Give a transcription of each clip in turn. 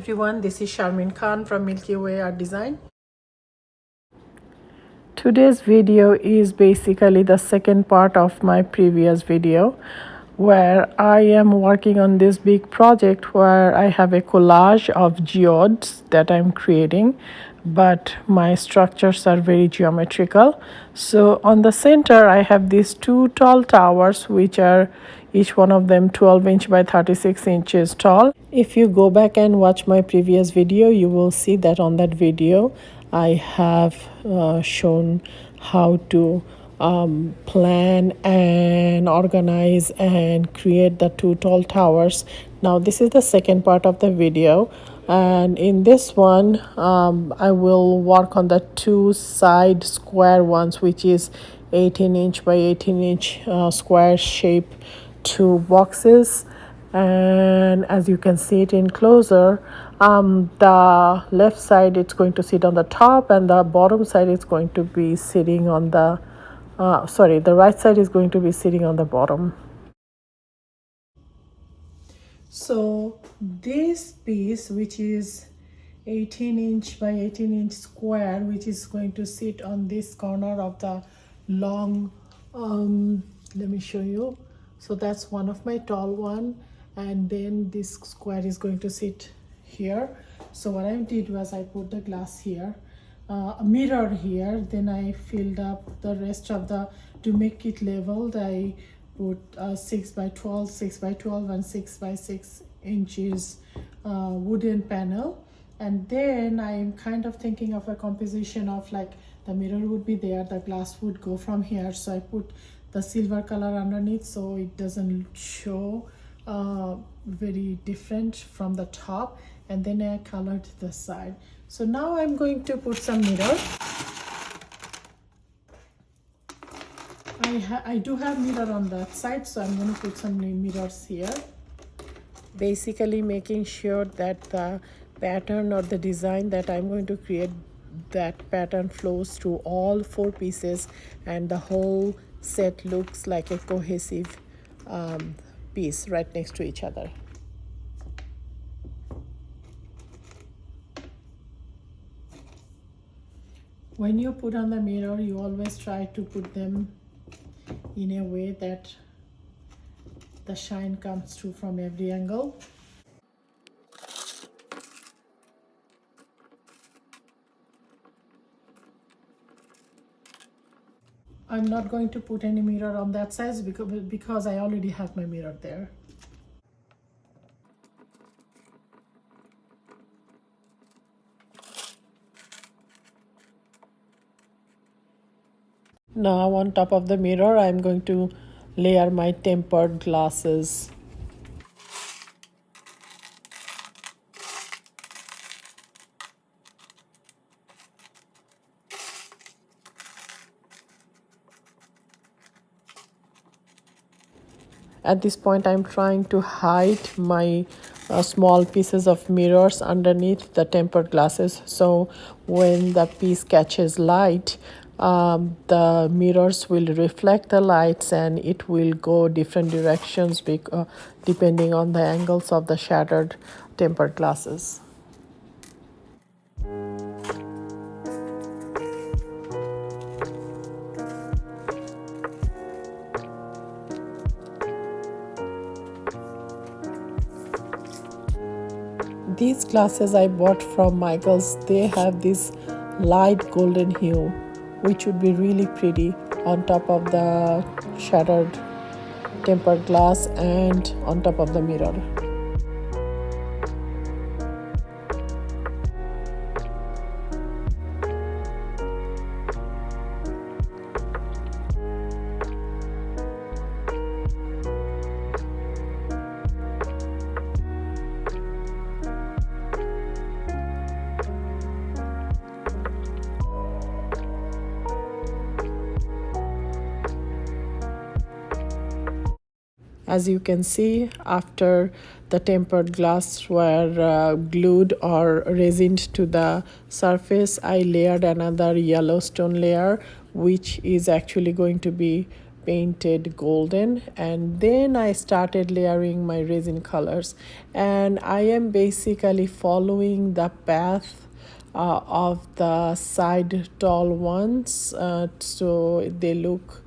everyone, this is Sharmin Khan from Milky Way Art Design. Today's video is basically the second part of my previous video where I am working on this big project where I have a collage of geodes that I'm creating, but my structures are very geometrical. So on the center I have these two tall towers which are each one of them 12 inch by 36 inches tall. If you go back and watch my previous video, you will see that on that video I have shown how to plan and organize and create the two tall towers. Now this is the second part of the video, and in this one I will work on the two side square ones, which is 18 inch by 18 inch square shape two boxes. And as you can see it in closer, the left side it's going to sit on the top and the bottom side is going to be sitting on the the right side is going to be sitting on the bottom. So this piece, which is 18 inch by 18 inch square, which is going to sit on this corner of the long, let me show you. So that's one of my tall one, and then this square is going to sit here. So what I did was I put the glass here, a mirror here, then I filled up the rest of the, to make it leveled, I put 6 by 12, 6 by 12 and 6 by 6 inches wooden panel. And then I'm kind of thinking of a composition of like the mirror would be there, the glass would go from here, so I put the silver color underneath so it doesn't show very different from the top, and then I colored the side. So now I'm going to put some mirror. I do have mirror on that side, so I'm going to put some mirrors here, basically making sure that the pattern or the design that I'm going to create, that pattern flows through all four pieces and the whole set looks like a cohesive piece right next to each other. When you put on the mirror, you always try to put them in a way that the shine comes through from every angle. I'm not going to put any mirror on that side because I already have my mirror there. Now on top of the mirror, I'm going to layer my tempered glasses. At this point, I'm trying to hide my small pieces of mirrors underneath the tempered glasses, so when the piece catches light, the mirrors will reflect the lights and it will go different directions depending on the angles of the shattered tempered glasses. These glasses I bought from Michaels, they have this light golden hue, which would be really pretty on top of the shattered tempered glass and on top of the mirror. As you can see, after the tempered glass were glued or resined to the surface, I layered another yellow stone layer, which is actually going to be painted golden, and then I started layering my resin colors, and I am basically following the path of the side tall ones, so they look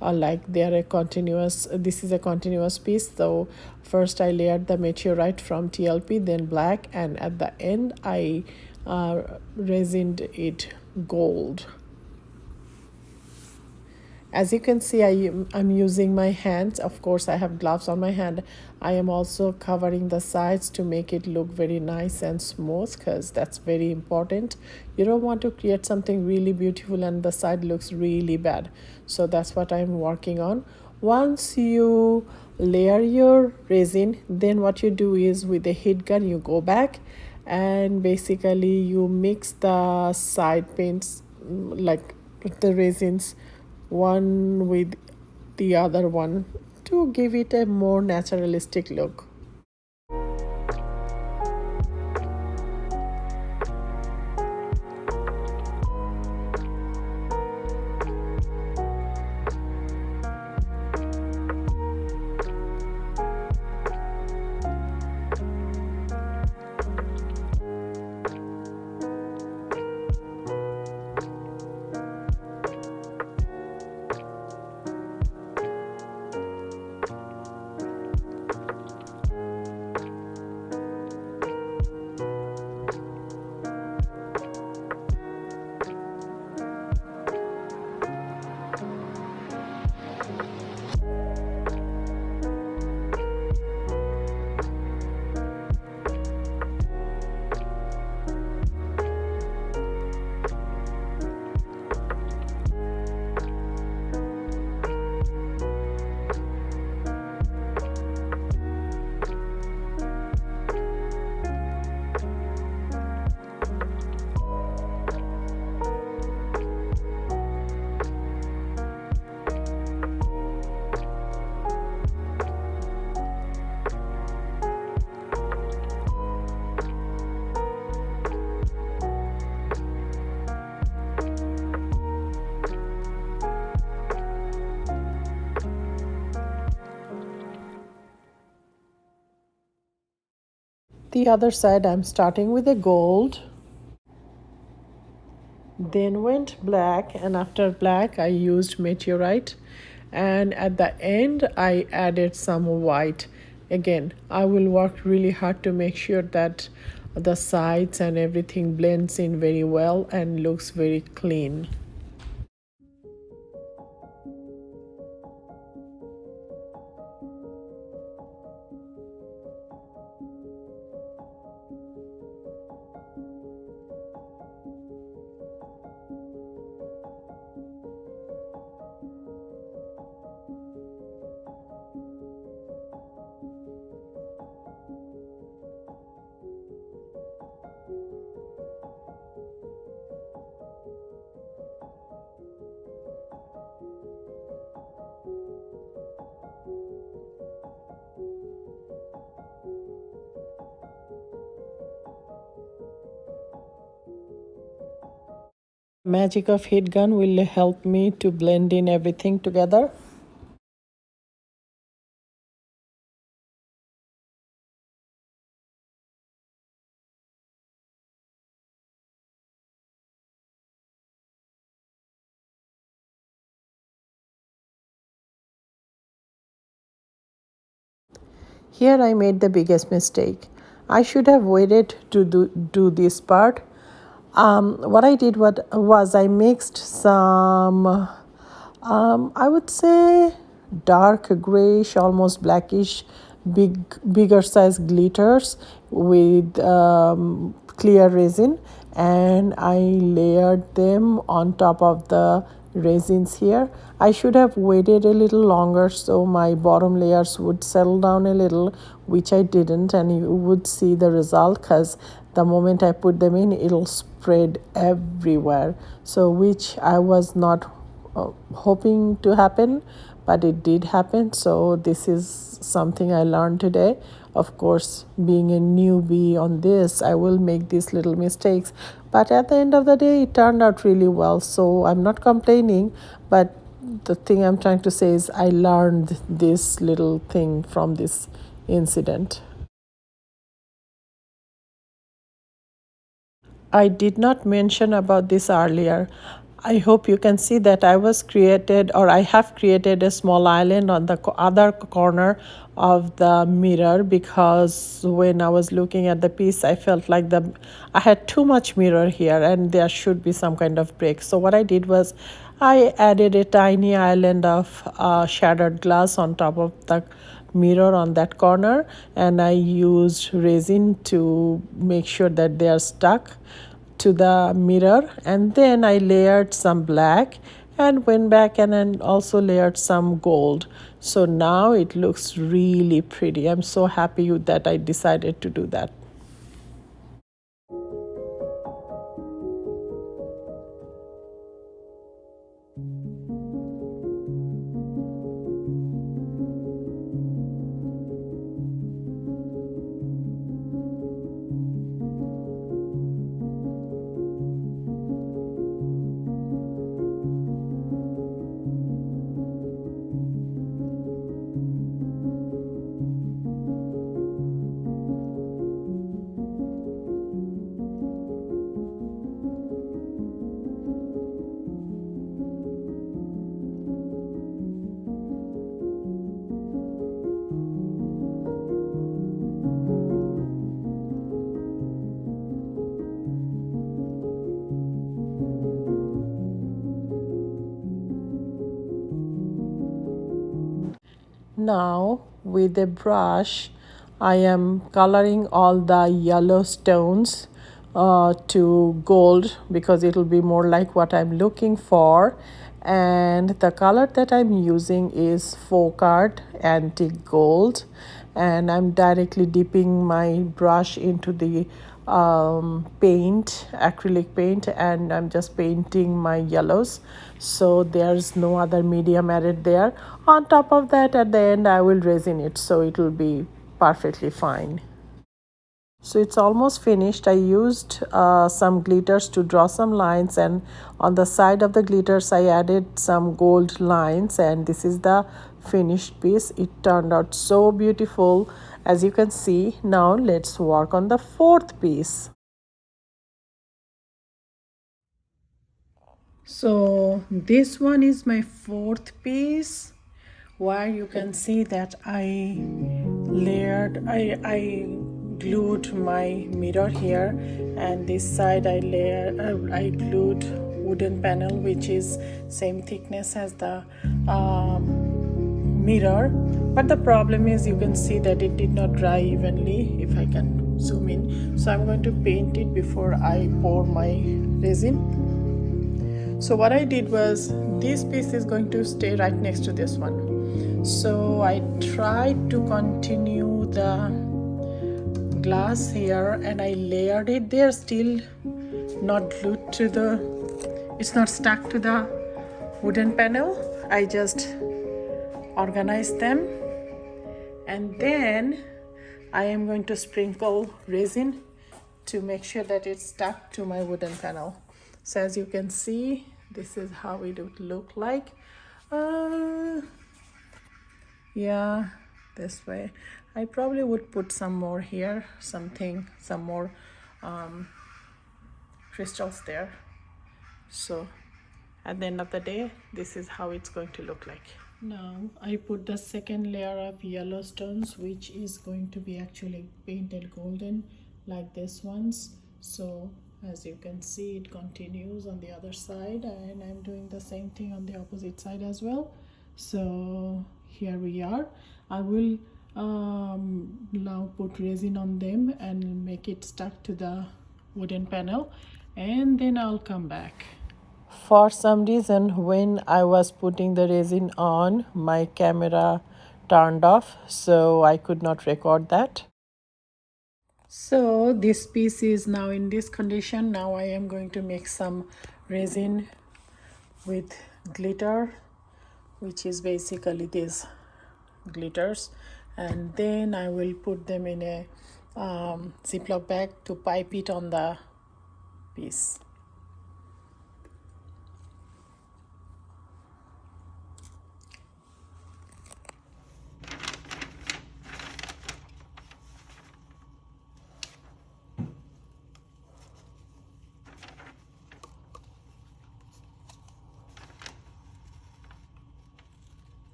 like they are a continuous, this is a continuous piece. So first I layered the meteorite from TLP, then black, and at the end I resined it gold. As you can see, I'm using my hands. Of course, I have gloves on my hand. I am also covering the sides to make it look very nice and smooth, because that's very important. You don't want to create something really beautiful and the side looks really bad. So that's what I'm working on. Once you layer your resin, then what you do is with the heat gun, you go back and basically you mix the side paints, like the resins, one with the other one, to give it a more naturalistic look. The other side, I'm starting with a gold, then went black, and after black I used meteorite, and at the end I added some white. Again, I will work really hard to make sure that the sides and everything blends in very well and looks very clean. Magic of heat gun will help me to blend in everything together. Here I made the biggest mistake. I should have waited to do this part. What I did was I mixed some, I would say, dark grayish, almost blackish, bigger size glitters with clear resin, and I layered them on top of the resins here. I should have waited a little longer so my bottom layers would settle down a little, which I didn't, and you would see the result, because the moment I put them in, it'll spread everywhere, so which I was not hoping to happen, but it did happen. So this is something I learned today. Of course, being a newbie on this, I will make these little mistakes, but at the end of the day it turned out really well, so I'm not complaining. But the thing I'm trying to say is I learned this little thing from this incident. I did not mention about this earlier. I hope you can see that I have created a small island on the other corner of the mirror, because when I was looking at the piece, I felt like I had too much mirror here and there should be some kind of break. So what I did was I added a tiny island of shattered glass on top of the mirror on that corner, and I used resin to make sure that they are stuck to the mirror, and then I layered some black and went back and then also layered some gold. So now it looks really pretty. I'm so happy that I decided to do that. Now with a brush, I am coloring all the yellow stones to gold, because it will be more like what I'm looking for. And the color that I'm using is folk art antique gold, and I'm directly dipping my brush into the acrylic paint, and I'm just painting my yellows, so there's no other medium added there. On top of that, at the end I will resin it, so it will be perfectly fine. So it's almost finished. I used some glitters to draw some lines, and on the side of the glitters I added some gold lines, and this is the finished piece. It turned out so beautiful, as you can see. Now let's work on the fourth piece. So this one is my fourth piece, where you can see that I glued my mirror here, and this side I glued wooden panel which is same thickness as the mirror. But the problem is, you can see that it did not dry evenly. If I can zoom in, so I'm going to paint it before I pour my resin. So what I did was, this piece is going to stay right next to this one. So I tried to continue the glass here, and I layered it. They're still not glued to it's not stuck to the wooden panel. I just organized them, and then I am going to sprinkle resin to make sure that it's stuck to my wooden panel. So as you can see, this is how it would look like. Yeah, this way. I probably would put some more here, some more crystals there. So at the end of the day, this is how it's going to look like. Now I put the second layer of yellow stones, which is going to be actually painted golden like this ones. So as you can see, it continues on the other side, and I'm doing the same thing on the opposite side as well. So here we are. I will now put resin on them and make it stuck to the wooden panel, and then I'll come back. For some reason, when I was putting the resin on, my camera turned off, so I could not record that. So this piece is now in this condition. Now I am going to make some resin with glitter, which is basically these glitters, and then I will put them in a Ziploc bag to pipe it on the piece.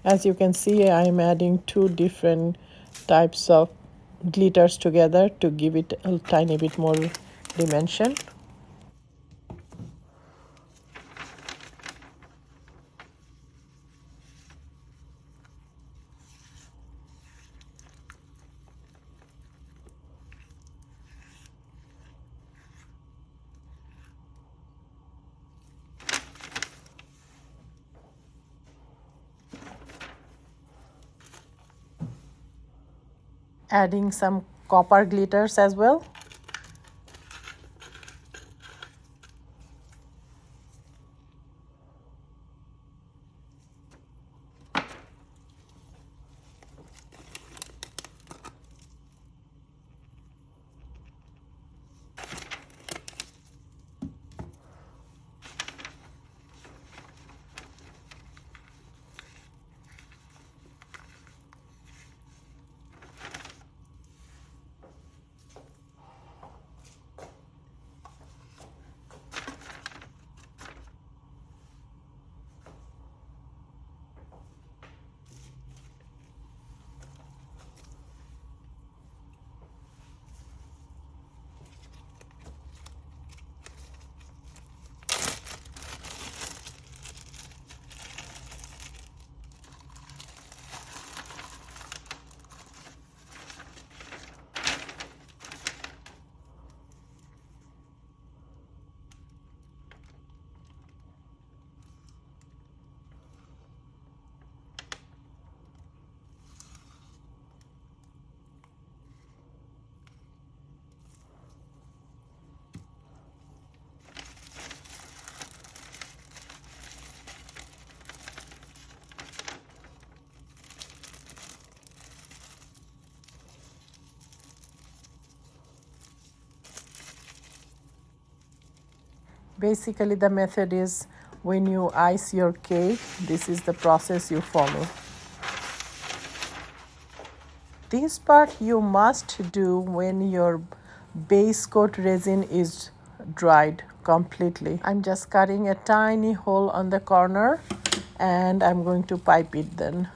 As you can see, I'm adding two different types of glitters together to give it a tiny bit more dimension. Adding some copper glitters as well. Basically, the method is when you ice your cake, this is the process you follow. This part you must do when your base coat resin is dried completely. I'm just cutting a tiny hole on the corner and I'm going to pipe it then.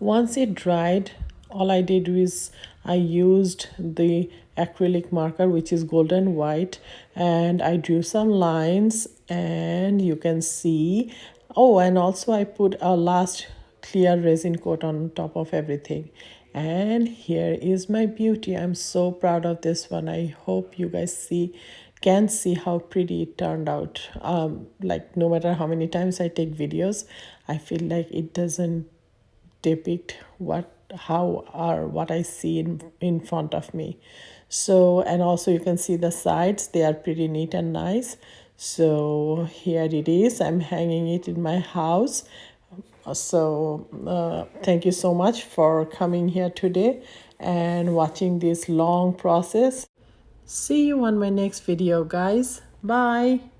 Once it dried, all I did was I used the acrylic marker, which is golden white, and I drew some lines, and you can see. Oh, and also I put a last clear resin coat on top of everything. And here is my beauty. I'm so proud of this one. I hope you guys can see how pretty it turned out. Like no matter how many times I take videos, I feel like it doesn't depict what I see in front of me. So, and also you can see the sides, they are pretty neat and nice. So here it is, I'm hanging it in my house. Thank you so much for coming here today and watching this long process. See you on my next video, guys. Bye.